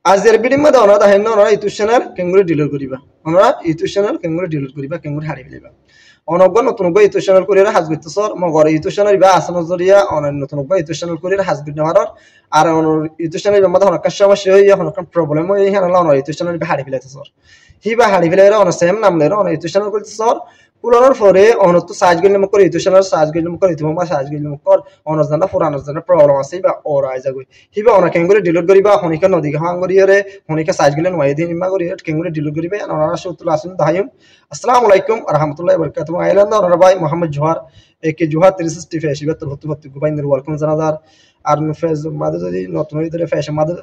আজের ভিডিও মধ্যে ওনারা দেখেন না ওনারা ইউটিউব চ্যানেল কেঙ্গুরি ডিলিট করিবা ওনারা ইউটিউব চ্যানেল কেঙ্গুরি ডিলিট করিবা কেঙ্গুরি হারিয়ে ফেলিবা অনগ্য নতুন ইউটিউব চ্যানেল করিরা হাজ করতেছর মগর ইউটিউব চ্যানেল বা আসানোর জরিয়া অনেক নতুন ইউটিউব চ্যানেল করিরা হাজ করতে পারার আর ইউটিউব চ্যানেল মধ্যে অনেক সমস্যা হয়ে অনেক প্রবলেম হয়ে হ্যাঁ অনেক ইউটিউব চ্যানেল হারিয়ে ফেলাইতেছর হিবা হারিয়ে ফেলাইরা অনেক সেম নাম লের অনেক ইউটিউব চ্যানেল করতেছর পুরানোর পরে অনত সার্চ গেলে মুখ করে ইউটিউব চ্যানেল সার্চ গেলে মুখ করে ইউটিউব মা সার্চ গেলে মুখ কর অনজ জানা পুরানোর জানা প্রবলেম আছে বা ওর আই যাগই হিবা অনেক কেঙ্গুরি ডিলিট করিবা হনিকা নদী হাং করিয়ারে হনিকা সার্চ গেলে নয় দিন ইমা করিয়া কেঙ্গুরি ডিলিট করিবে ওনারা সুতুল আসুন দাহিম আসসালামু আলাইকুম ওয়া রাহমাতুল্লাহি ওয়া বারাকাতুহু আইলান্দ ওনারা ভাই মোহাম্মদ জোহার একে জোহার 360 ফেস ইবাত হতে হতে গুবাইনের ওয়েলকাম জানাদার আর ফেস মাদে যদি নতুন হই ধরে ফেস মাদে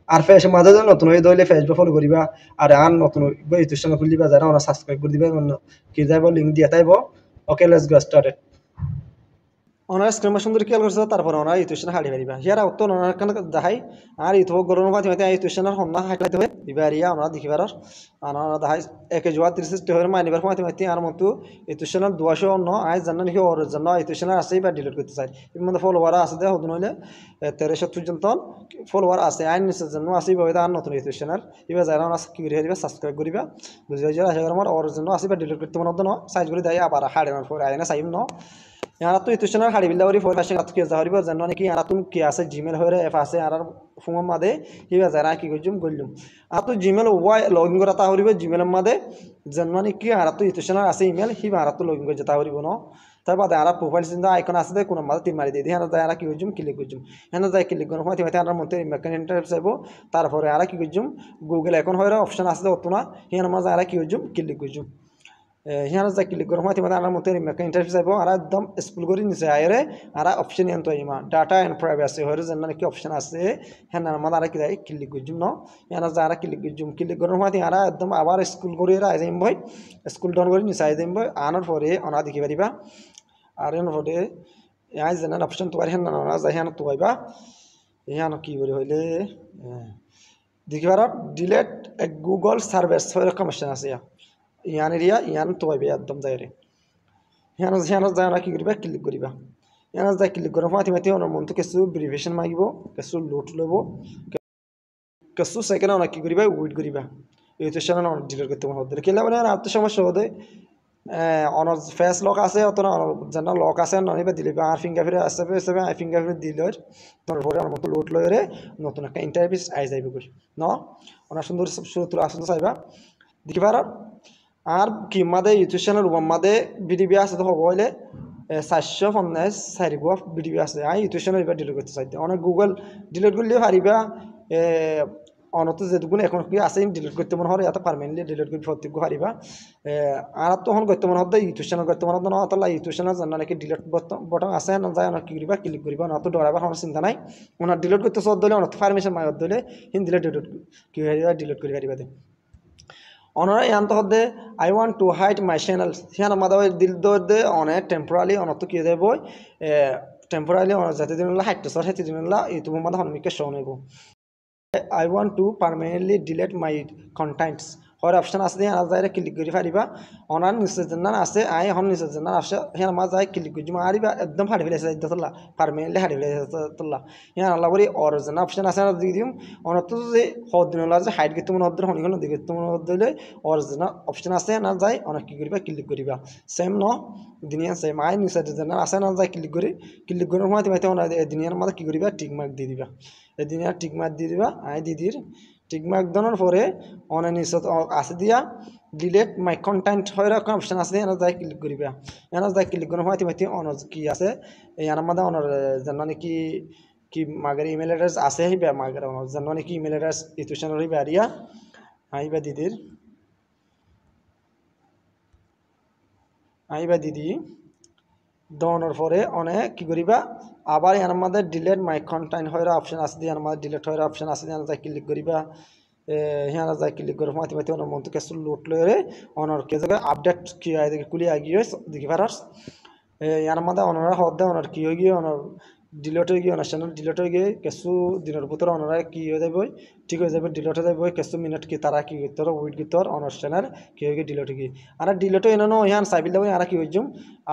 আর ফেস মাঝে নতুন হয়ে দইলে ফেসবুক ফলো করিবা আর নতুন ইউটিউব চ্যানেল খুলিবা যারা ওরা সাবস্ক্রাইব করে দিবা কি যাইব লিংক দিয়া তাইব ওকে লেটস গেট স্টার্টেড ওনার স্ক্রিন সুন্দর খেয়াল করছে তারপর ওনার ইউটিউব চ্যানেল হারিয়ে পারিবা হিয়ার উত্তর ওনার কানে দেখাই আর ইউটিউব গরম পাতি মাতি ইউটিউব চ্যানেল হন্না হাইলাইট হয়ে ইবারিয়া ওনারা দেখিবার আর ওনারা দেখাই একে জোয়া 360 হয়ে মানিবার পাতি মাতি আর মতো ইউটিউব চ্যানেল 200 অন্য আই জানেন কি ওর জন্য ইউটিউব চ্যানেল আছে বা ডিলিট করতে চাই এর মধ্যে ফলোয়ার আছে দে হদন হইলে 1300 পর্যন্ত ফলোয়ার আছে আইন নিচের জন্য আছে বা আর নতুন ইউটিউব চ্যানেল এবার যারা ওরা কি করে দিবা সাবস্ক্রাইব করিবা বুঝাই যারা আশা করি আমার ওর জন্য আছে বা ডিলিট করতে মনে না সাইজ করে দেয় আবার হাড়েনার পর আইনা সাইম ন यहाँ तो इतुशना हाड़ी बिल्ला वरी फोर फैशन के जाहरी बा जन्नो कि यहाँ तुम क्या से जीमेल होरे एफ आसे आर फुंगम मादे कि बा जरा कि गुजुम गुल्लुम आ तो जीमेल वाई लॉगिन करता होरी बा जीमेल मादे जन्नो कि यहाँ तो इतुशना आसे ईमेल ही बारा तो लॉगिन कर जाता होरी बनो तब बाद आरा प्रोफाइल सिंदा आइकन आसे दे कुना मादे तीन मारी दे यहाँ दायरा कि गुजुम क्लिक गुजुम यहाँ दाय क्लिक करो माते माते आरा मोते मेकन इंटरफेस है वो तारफोरे आरा कि गुजुम गूगल अकाउंट होरे ऑप्शन आसे दे उतना यहाँ माज़ आरा कि गुजुम क्लिक गुजुम यहाँ जा क्लिक करो माती माता मोते मेक इंटरफेस आइबो आरा एकदम स्कुल गरी निसे आयरे आरा ऑप्शन एंतो इमा डाटा एंड प्राइवेसी होरे जन्ना कि ऑप्शन आसे हेना माता आरा किदाय क्लिक गुजुम न यहाँ जा आरा क्लिक गुजुम क्लिक करो माती आरा एकदम आबार स्कुल गरी रा आइम भाई स्कुल डाउन गरी निसे आइम भाई आनर परे अना देखि पारिबा आरो न परे यहाँ जन्ना ऑप्शन तो हेना ना जा हेना तो आइबा यहाँ की गरी होइले देखि पारा डिलीट ए गूगल सर्विस होरे कमिशन आसे यान एरिया यान तो आइबे एकदम जायरे यान जाना कि करिबा क्लिक करिबा यान जा क्लिक करो माथि माथि ओनर मन तो केसु वेरिफिकेशन मागिबो केसु लोड लेबो केसु सेकेंड ओनर कि करिबा वेट करिबा इउटिউব চ্যানেল অন ডিলিট করতে মন হচ্ছে কেলা মানে আর তো সমস্যা হবে অনর ফেস লক আছে অত না জানা লক আছে ননিবা দিলিবা আর ফিঙ্গারপ্রিন্ট আছে সেবে আই ফিঙ্গারপ্রিন্ট দিলর তোর পরে আমার মতো লোড লয়রে নতুন একটা ইন্টারফেস আই যাইবে কই ন ওনা সুন্দর সুন্দর আসলে চাইবা দেখিবার আর কি মাদে ইউটিউব চ্যানেল মাদে ভিডিও আছে তো হইলে 450 সারিব ভিডিও আছে আই ইউটিউব চ্যানেল এবার ডিলিট করতে চাইতে অনেক গুগল ডিলিট করলে পারিবা অনত যেটুকুন এখন কি আছে ডিলিট করতে মনে হয় এত পারমানেন্টলি ডিলিট করে প্রত্যেক পারিবা আর তখন করতে মনে হয় ইউটিউব চ্যানেল করতে মনে হয় না তাহলে ইউটিউব চ্যানেল জানা নাকি ডিলিট বটন আছে না যায় না কি করিবা ক্লিক করিবা না তো ডরাবার কোনো চিন্তা নাই ওনা ডিলিট করতে সব দিলে অনত পারমিশন মাগত দিলে হিন ডিলিট কি করিবা ডিলিট করে পারিবা দে অনরা ইয়ান্ত হদে I want to hide my channel হিয়ান মাদাও দিল দে অনে টেম্পোরারি অনত কি দেব টেম্পোরারি অন যাতে দিনলা হাইট সর হেতে দিনলা ইউটিউব মাদা হনমিকে শো নেব I want to permanently delete my contents और ऑप्शन आसे यहाँ जाए क्लिक करी पारिबा अनार निश्चय जन्ना आसे आए हम निश्चय जन्ना आसे यहाँ मा जाए क्लिक करी मारिबा एकदम हाड़ी फेले से तल्ला परमानेंटली हाड़ी फेले तल्ला यहाँ अल्लाह बोली और जन्ना ऑप्शन आसे ना दी दिम और तो जे हद दिन ला जे हाइड के तुम नदर होनी को दिगे तुम नदले और जन्ना ऑप्शन आसे ना जाए और की करीबा क्लिक करीबा सेम नो दुनिया सेम आए निश्चय जन्ना आसे ना जाए क्लिक करी माती माती और दुनिया माता की करीबा टिक मार्क दी दिबा दुनिया टिक मार्क दी दिबा आए दीदिर टिक मार्क दोनों परे অনে নিচত আছে দিয়া ডিলিট মাই কন্টেন্ট হয় রকম অপশন আছে এনা যাই ক্লিক করিবা এনা যাই ক্লিক করো মাতি মাতি অনজ কি আছে এনার মধ্যে অনর জানানি কি মাগের ইমেল অ্যাড্রেস আছে হিবা মাগের অনর জানানি কি ইমেল অ্যাড্রেস ইউটিউব চ্যানেল হিবা আরিয়া আইবা দিদি দনের পরে অনেক কি করিবা আবার এনার মধ্যে ডিলিট মাই কন্টেন্ট হয় অপশন আছে এনার মধ্যে ডিলিট হয় অপশন আছে এনা যাই ক্লিক করিবা यहाँ जा क्लिक करो माती माती ओनर मन तो कैसे लूट ले ओनर के जगह अपडेट किया है कुली आ गई देखी पारस यार मदा ओनर हद ओनर की होगी ओनर ডিলিট হয়ে গিয়ে চ্যানেল ডিলিট হয়ে গিয়ে কিছু দিনের ভিতরে ওনারা কি হয়ে যাবে ঠিক হয়ে যাবে ডিলিট হয়ে যাবে কিছু মিনিট কি তারা কি করতে পারো ওয়েট করতে পারো অনার চ্যানেল কি হয়ে গিয়ে ডিলিট হয়ে গিয়ে আর ডিলিট হয়ে এনো ইয়ান সাইবিল দেবো আর কি হয়ে যাম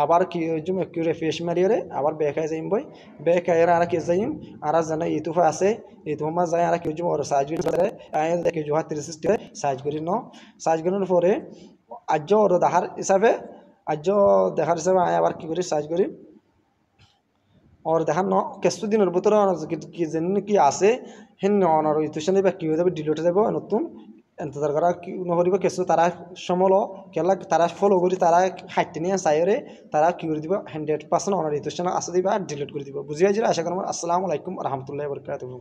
আবার কি হয়ে যাম একটু রিফ্রেশ মারিয়ে আবার ব্যাক হয়ে যাইম বই ব্যাক হয়ে আর কি যাইম আর জানা ইউটিউবে আছে ইউটিউব মা যায় আর কি হয়ে যাম ওর সাইজ করে আয় দেখে জোহা 360 সাইজ করি ন সাইজ করার পরে আজ ওর দেখার হিসাবে আজ দেখার হিসাবে আয় আবার কি করি সাইজ করি और देखा न কিছু দিনের ভিতরে কি জানি কি আছে হেন অনার ইতুশনে বা কি হয়ে যাবে ডিলিট হয়ে যাবে নতুন এন্তজার করা কি নহরিব কিছু তারা সমল কেলা তারা ফলো করি তারা হাইতে নিয়ে চাইরে তারা কি করে দিব 100% অনার ইতুশনে আছে দিবা ডিলিট করে দিব বুঝিয়া যারা আশা করি আসসালামু আলাইকুম রহমতুল্লাহি ওয়া বারাকাতুহু